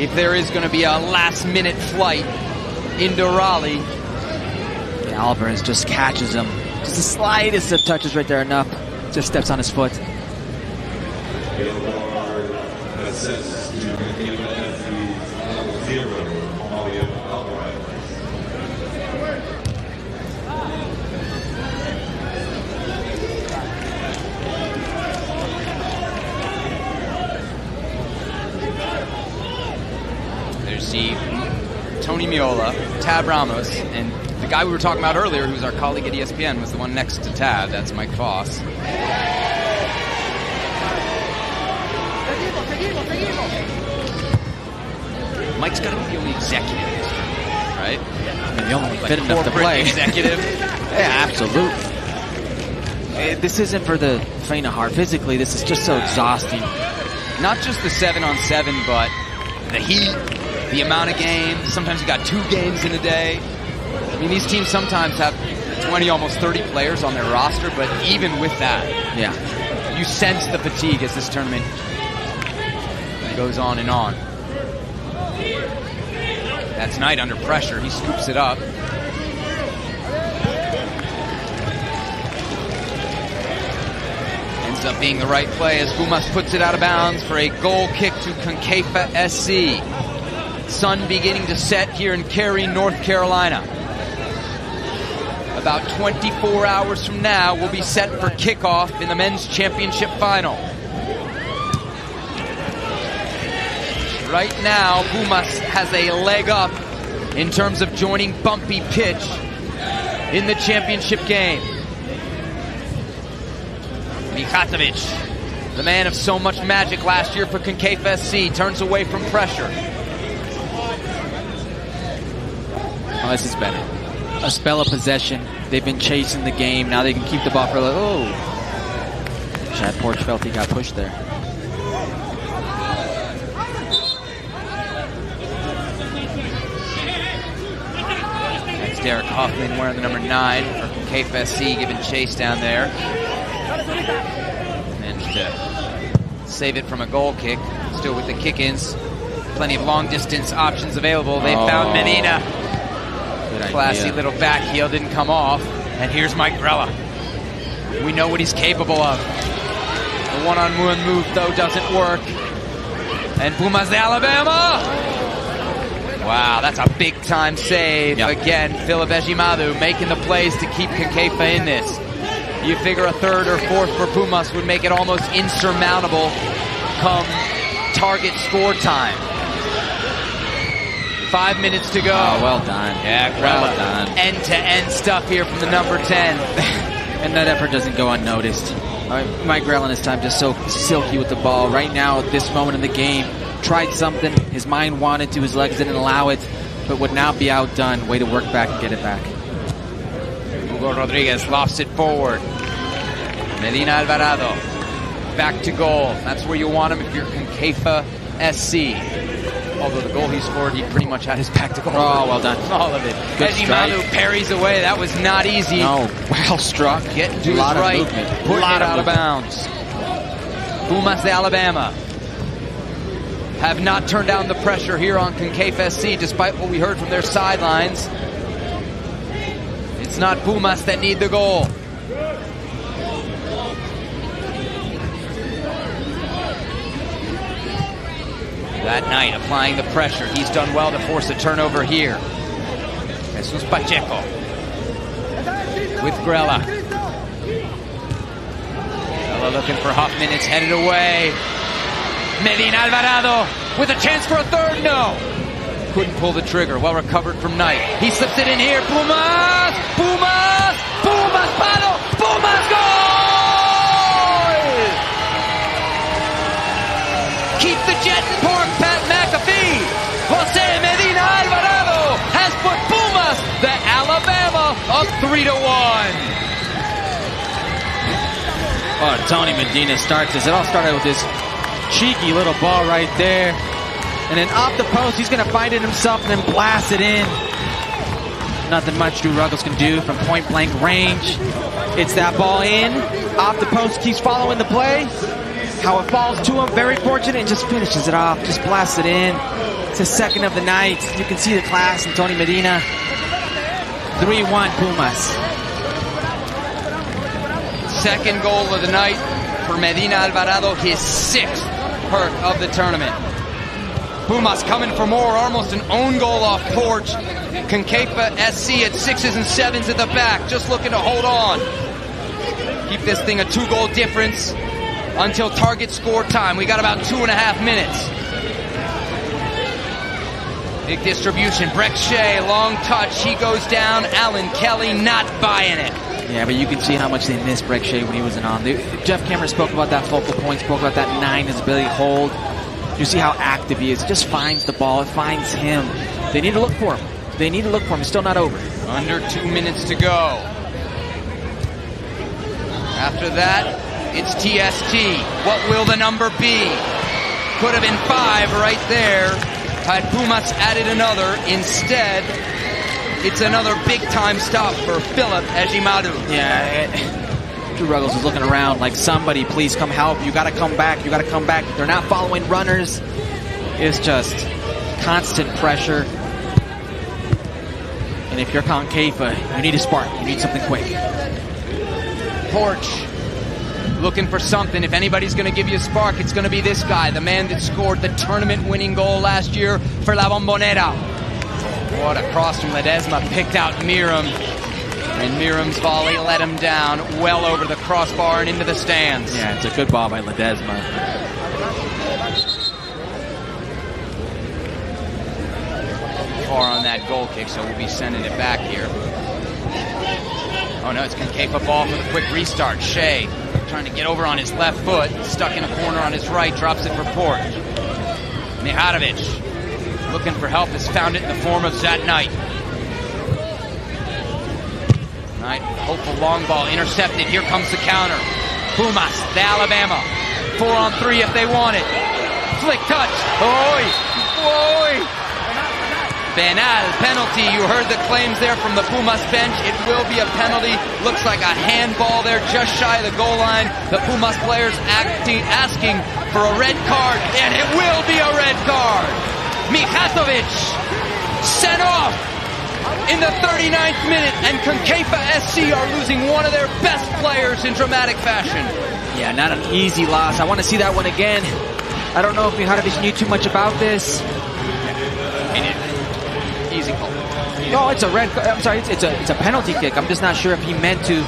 if there is going to be a last-minute flight into Raleigh. Alvarez just catches him. Just the slightest of touches right there, enough. Just steps on his foot. There's Tony Miola, Tab Ramos, and the guy we were talking about earlier, who's our colleague at ESPN, was the one next to Tab. That's Mike Foss. Mike's got to be the only executive in this room, right? I mean, the only fit enough to play. Executive. Yeah, absolutely. This isn't for the faint of heart. Physically, this is just so exhausting. Not just the 7-on-7, but the heat, the amount of games. Sometimes you got 2 games in a day. I mean, these teams sometimes have 20, almost 30 players on their roster, but even with that, yeah, you sense the fatigue as this tournament goes on and on. That's Knight under pressure. He scoops it up. Ends up being the right play as Pumas puts it out of bounds for a goal kick to Concafa SC. Sun beginning to set here in Cary, North Carolina. About 24 hours from now, we'll be set for kickoff in the men's championship final. Right now, Pumas has a leg up in terms of joining Bumpy Pitch in the championship game. Mijatovic, the man of so much magic last year for Concafa SC, turns away from pressure. Oh, this is better. A spell of possession. They've been chasing the game. Now they can keep the ball for Chad Porch felt he got pushed there. That's Derek Hoffman wearing the number 9 for Concafa SC, giving chase down there. Managed to save it from a goal kick. Still with the kick-ins. Plenty of long-distance options available. They found Medina. Classy little back heel, didn't come off. And here's Mike Grella. We know what he's capable of. The one-on-one move, though, doesn't work. And Pumas de Alabama! Wow, that's a big-time save. Yep. Again, Philip Ejimadu making the plays to keep Concafa in this. You figure a third or fourth for Pumas would make it almost insurmountable come target score time. 5 minutes to go. Oh, well done. Yeah, well done. End-to-end stuff here from the number 10. And that effort doesn't go unnoticed. Mike Grell in his time just so silky with the ball. Right now, at this moment in the game, tried something. His mind wanted to. His legs didn't allow it. But would now be outdone. Way to work back and get it back. Hugo Rodriguez lofts it forward. Medina Alvarado. Back to goal. That's where you want him if you're Concafa SC. Although the goal he scored, he pretty much had his back to goal. Oh, well done. All of it. Ejimadu parries away. That was not easy. No, well struck. Getting to his right. Put it out of bounds. Pumas de Alabama have not turned down the pressure here on Concafa SC, despite what we heard from their sidelines. It's not Pumas that need the goal. That night, applying the pressure. He's done well to force a turnover here. Jesus Pacheco with Grella. Grella looking for Huffman. It's headed away. Medina Alvarado with a chance for a third. No. Couldn't pull the trigger. Well recovered from Knight. He slips it in here. Pumas! Pumas! Pumas! Palo! Pumas! Goal! Keep the jet in park, Pat McAfee. Jose Medina Alvarado has put Pumas, the Alabama, up 3-1. Oh, Tony Medina starts this. It all started with this cheeky little ball right there. And then off the post, he's going to find it himself and then blast it in. Nothing much Drew Ruggles can do from point-blank range. It's that ball in. Off the post, keeps following the play. How it falls to him, very fortunate, and just finishes it off. Just blasts it in. It's his second of the night. You can see the class in Tony Medina. 3-1 Pumas. Second goal of the night for Medina Alvarado, his sixth perk of the tournament. Pumas coming for more, almost an own goal off Porch. Concafa SC at 6s and 7s at the back, just looking to hold on. Keep this thing a 2-goal difference until target score time. We got about 2.5 minutes. Big distribution. Breck Shea, long touch. He goes down. Alan Kelly not buying it. Yeah, but you can see how much they missed Breck Shea when he wasn't on. Jeff Cameron spoke about that focal point, spoke about that 9, his ability to hold. You see how active he is. It just finds the ball. It finds him. They need to look for him. They need to look for him. It's still not over. Under 2 minutes to go. After that, it's TST. What will the number be? Could have been 5 right there. Had Pumas added another. Instead, it's another big-time stop for Philip Ejimaru. Yeah, Drew Ruggles was looking around like, somebody please come help. You got to come back. You got to come back. They're not following runners. It's just constant pressure. And if you're Concafa, you need a spark. You need something quick. Porch looking for something. If anybody's going to give you a spark, it's going to be this guy, the man that scored the tournament-winning goal last year for La Bombonera. What a cross from Ledesma. Picked out Miram. And Miram's volley let him down well over the crossbar and into the stands. Yeah, it's a good ball by Ledesma. Far on that goal kick, so we'll be sending it back here. Oh no, it's Concafa ball for the quick restart. Shea trying to get over on his left foot, stuck in a corner on his right, drops it for Porch. Mihajlovic looking for help, has found it in the form of Zat Knight. Knight, hopeful long ball, intercepted. Here comes the counter. Pumas, the Alabama. 4-on-3 if they want it. Flick touch. Oy! Oy! Benal, penalty. You heard the claims there from the Pumas bench. It will be a penalty. Looks like a handball there just shy of the goal line. The Pumas players asking for a red card, and it will be a red card. Mihajlovic sent off in the 39th minute, and Concafa SC are losing one of their best players in dramatic fashion. Yeah, not an easy loss. I want to see that one again. I don't know if Mihajlovic knew too much about this. Easy call. No, it's a red. I'm sorry, it's a penalty kick. I'm just not sure if he meant to.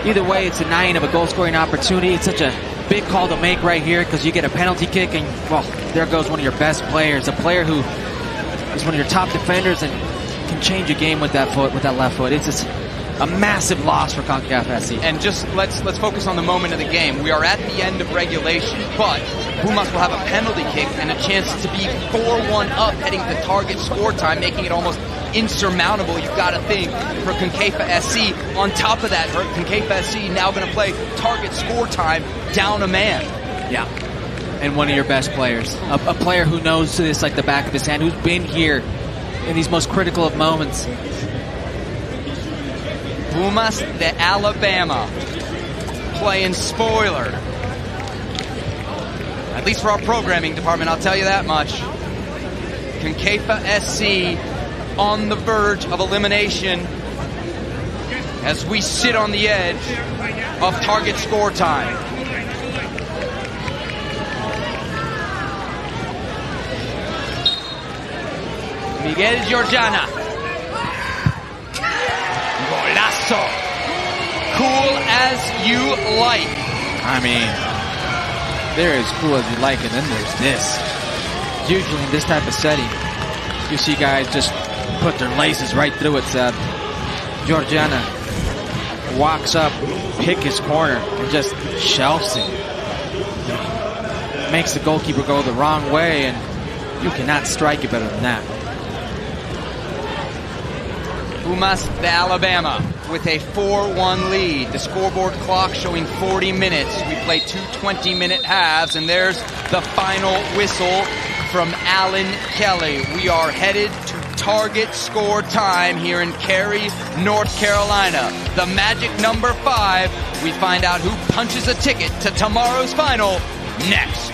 Either way, it's denying of a goal-scoring opportunity. It's such a big call to make right here because you get a penalty kick, and well, there goes one of your best players, a player who is one of your top defenders and can change a game with that foot, with that left foot. It's just a massive loss for Concafa SC. And just let's focus on the moment of the game. We are at the end of regulation, but Pumas will have a penalty kick and a chance to be 4-1 up heading to target score time, making it almost insurmountable, you've got to think, for Concafa SC. On top of that, Concafa SC now going to play target score time down a man. Yeah. And one of your best players. A player who knows this like the back of his hand, who's been here in these most critical of moments. Pumas de Alabama playing spoiler. At least for our programming department, I'll tell you that much. Concafa SC on the verge of elimination as we sit on the edge of target score time. Miguel Georgiana. Golazo. Cool as you like. I mean, there is cool as you like, and then there's this. Usually in this type of setting, you see guys just put their laces right through it, Seb. Georgiana walks up, pick his corner, and just shelves it. Makes the goalkeeper go the wrong way, and you cannot strike it better than that. Pumas de Alabama with a 4-1 lead. The scoreboard clock showing 40 minutes. We play 2 20-minute halves, and there's the final whistle from Alan Kelly. We are headed to target score time here in Cary, North Carolina. The magic number 5. We find out who punches a ticket to tomorrow's final next.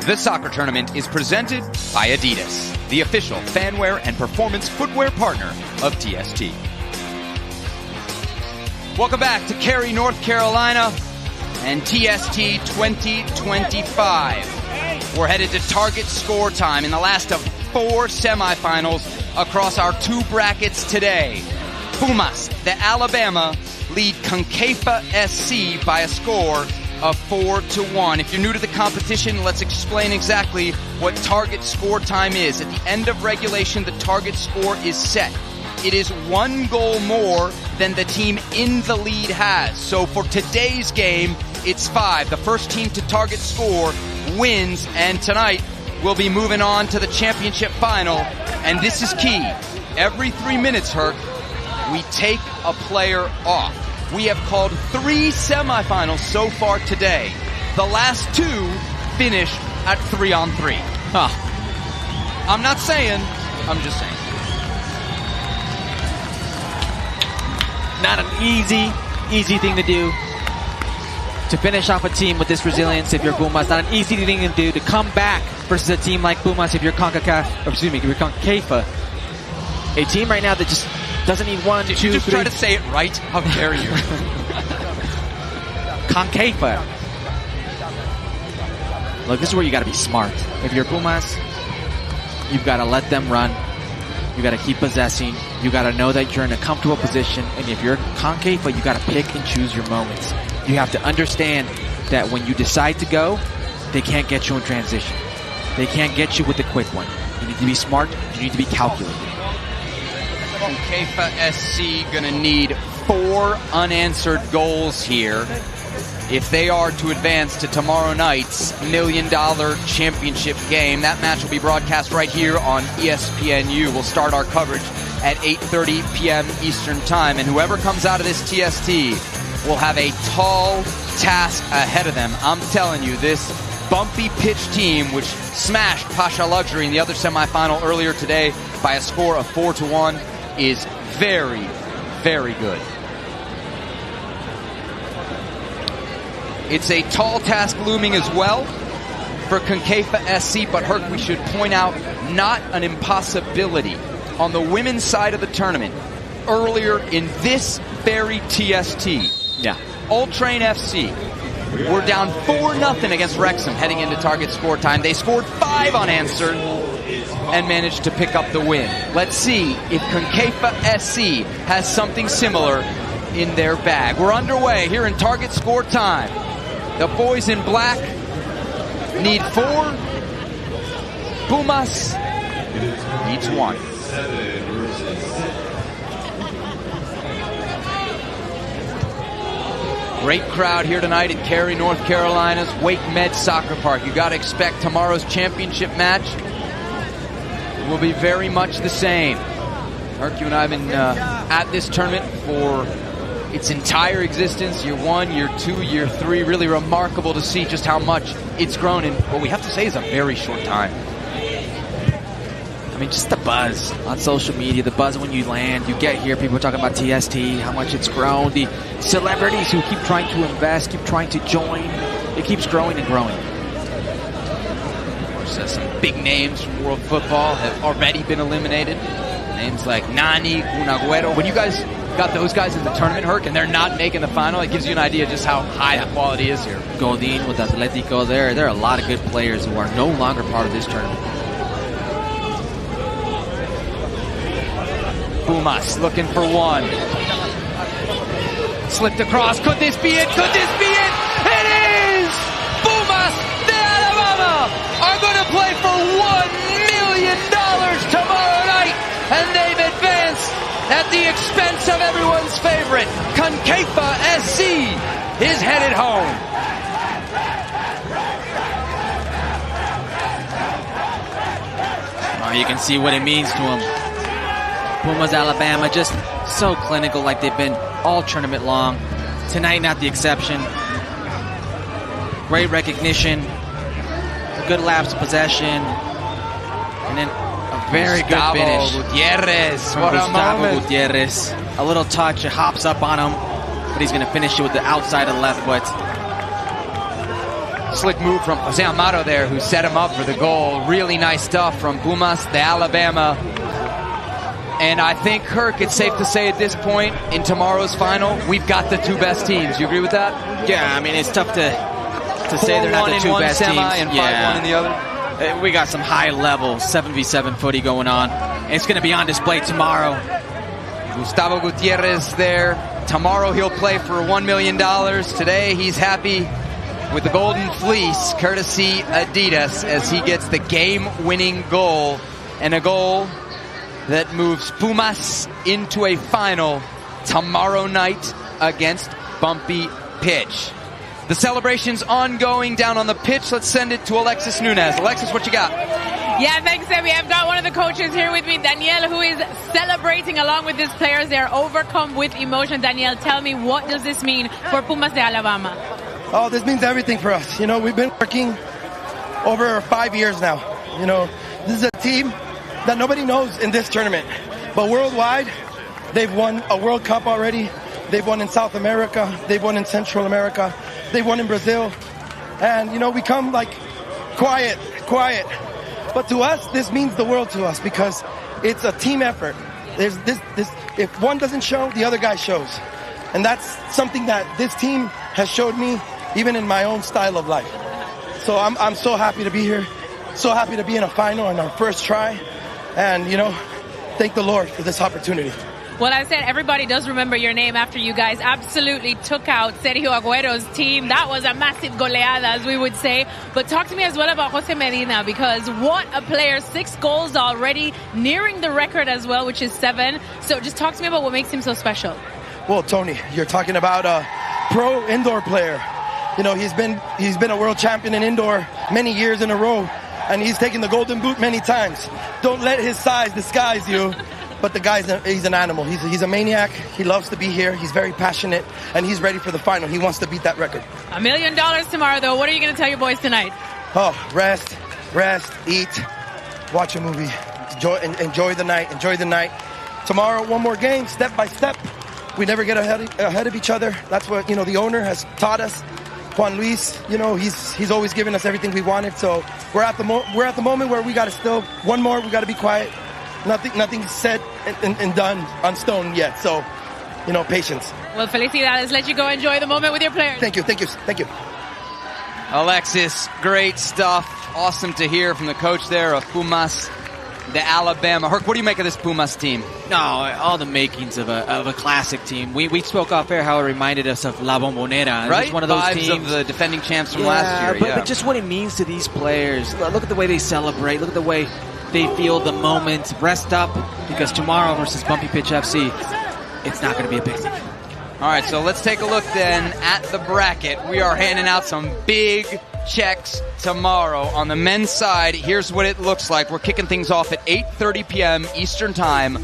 The soccer tournament is presented by Adidas, the official fanwear and performance footwear partner of TST. Welcome back to Cary, North Carolina and TST 2025. We're headed to target score time in the last of 4 semifinals across our 2 brackets today. Pumas de Alabama lead Concafa SC by a score of 4-1. If you're new to the competition, let's explain exactly what target score time is. At the end of regulation, the target score is set. It is 1 goal more than the team in the lead has. So for today's game, it's 5. The first team to target score wins, and tonight we'll be moving on to the championship final. And this is key. Every 3 minutes, Herc, we take a player off. We have called 3 semifinals so far today. The last 2 finished at 3-on-3. Huh. I'm not saying, I'm just saying. Not an easy thing to do. To finish off a team with this resilience if you're Pumas. Not an easy thing to do. To come back versus a team like Pumas if you're if you're Concafa. A team right now that just doesn't need 1, 2, 3. Just try to say it right. How dare you? Concafa. Look, this is where you got to be smart. If you're Pumas, you've got to let them run. You got to keep possessing. You got to know that you're in a comfortable position. And if you're Concafa, you got to pick and choose your moments. You have to understand that when you decide to go, they can't get you in transition. They can't get you with the quick one. You need to be smart. You need to be calculated. Concafa SC gonna need 4 unanswered goals here if they are to advance to tomorrow night's $1 million championship game. That match will be broadcast right here on ESPNU. We'll start our coverage at 8:30 p.m. Eastern Time, and whoever comes out of this TST will have a tall task ahead of them. I'm telling you, this bumpy pitch team, which smashed Pasha Luxury in the other semifinal earlier today by a score of 4-1, is very, very good. It's a tall task looming as well for Concafa SC, but Herc, we should point out, not an impossibility. On the women's side of the tournament, earlier in this very TST. Yeah. Old Train FC were down 4-0 against Wrexham heading into target score time. They scored 5 unanswered and managed to pick up the win. Let's see if Concafa SC has something similar in their bag. We're underway here in target score time. The boys in black need 4. Pumas needs 1. Great crowd here tonight at Cary, North Carolina's Wake Med Soccer Park. You got to expect tomorrow's championship match will be very much the same. Herc, you and I have been at this tournament for its entire existence. Year 1, year 2, year 3. Really remarkable to see just how much it's grown in what we have to say is a very short time. I mean, just the buzz on social media, the buzz when you land, you get here, people are talking about TST, how much it's grown, the celebrities who keep trying to invest, keep trying to join, it keeps growing and growing. Of course, some big names from world football have already been eliminated. Names like Nani, Agüero. When you guys got those guys in the tournament, Herc, and they're not making the final, it gives you an idea just how high the quality is here. Godin with Atletico there are a lot of good players who are no longer part of this tournament. Pumas looking for 1. Slipped across. Could this be it? Could this be it? It is! Pumas de Alabama are going to play for $1 million tomorrow night. And they've advanced at the expense of everyone's favorite. Concafa SC is headed home. Oh, you can see what it means to them. Pumas, Alabama, just so clinical like they've been all tournament long. Tonight, not the exception. Great recognition, a good lapse of possession, and then a very good finish. Gutierrez, from what a Gustavo moment. Gutierrez. A little touch, it hops up on him, but he's going to finish it with the outside of the left foot. Slick move from Jose Amado there, who set him up for the goal. Really nice stuff from Pumas de Alabama. And I think, Herc, it's safe to say at this point in tomorrow's final, we've got the 2 best teams. You agree with that? Yeah, I mean, it's tough to say they're not the 2 best semi teams. And 5-1 in the other. We got some high-level 7v7 footy going on. And it's going to be on display tomorrow. Gustavo Gutierrez there. Tomorrow he'll play for $1 million. Today he's happy with the Golden Fleece, courtesy Adidas, as he gets the game-winning goal. And a goal that moves Pumas into a final tomorrow night against Bumpy Pitch. The celebration's ongoing down on the pitch. Let's send it to Alexis Nunez. Alexis, what you got? Yeah, thanks, Debbie. I've got one of the coaches here with me, Daniel, who is celebrating along with his players. They're overcome with emotion. Daniel, tell me, what does this mean for Pumas de Alabama? Oh, this means everything for us. You know, we've been working over 5 years now. You know, this is a team that nobody knows in this tournament. But worldwide, they've won a World Cup already. They've won in South America. They've won in Central America. They've won in Brazil. And, you know, we come like quiet. But to us, this means the world to us because it's a team effort. There's this. If one doesn't show, the other guy shows. And that's something that this team has showed me even in my own style of life. So I'm so happy to be here. So happy to be in a final on our first try. And, you know, thank the Lord for this opportunity. Well, I said everybody does remember your name after you guys absolutely took out Sergio Agüero's team. That was a massive goleada, as we would say. But talk to me as well about Jose Medina, because what a player. 6 goals already, nearing the record as well, which is 7. So just talk to me about what makes him so special. Well, Tony, you're talking about a pro indoor player. You know, he's been a world champion in indoor many years in a row. And he's taken the golden boot many times. Don't let his size disguise you. But the guy's he's an animal. He's a maniac. He loves to be here. He's very passionate. And he's ready for the final. He wants to beat that record. $1 million tomorrow, though. What are you going to tell your boys tonight? Oh, rest, eat, watch a movie. Enjoy the night. Tomorrow, one more game, step by step. We never get ahead of each other. That's what, you know, the owner has taught us. Juan Luis, you know, he's always given us everything we wanted. So we're at the moment where we got to still one more. We got to be quiet, nothing's set and done on stone yet. So, patience. Well, felicidades. Let you go enjoy the moment with your players. Thank you. Alexis, great stuff. Awesome to hear from the coach there of Pumas, the Alabama. Herc, what do you make of this Pumas team? No, all the makings of a classic team. We spoke off air how it reminded us of La Bombonera. Right? It's one of those Vibes teams of the defending champs from last year. But just what it means to these players. Look at the way they celebrate. Look at the way they feel the moment. Rest up, because tomorrow versus Bumpy Pitch FC, it's not going to be a big thing. All right, so let's take a look then at the bracket. We are handing out some big checks tomorrow. On the men's side, here's what it looks like. We're kicking things off at 8:30 p.m. Eastern Time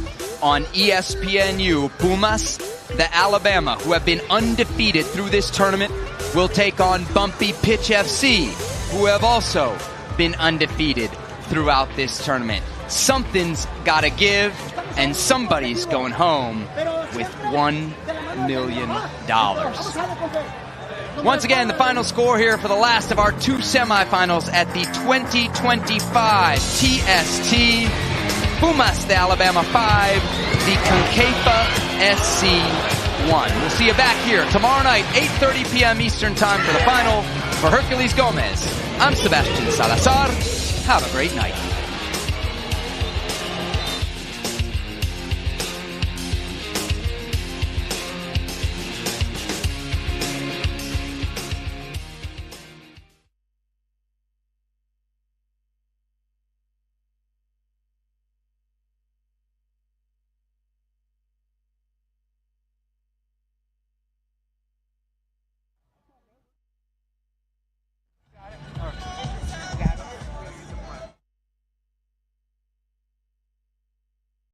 on ESPNU. Pumas, the Alabama, who have been undefeated through this tournament, will take on Bumpy Pitch FC, who have also been undefeated throughout this tournament. Something's got to give, and somebody's going home with $1 million. Once again, the final score here for the last of our two semifinals at the 2025 TST. Pumas, the Alabama 5, the Concafa SC 1. We'll see you back here tomorrow night, 8:30 p.m. Eastern Time for the final. For Hercules Gomez, I'm Sebastian Salazar. Have a great night.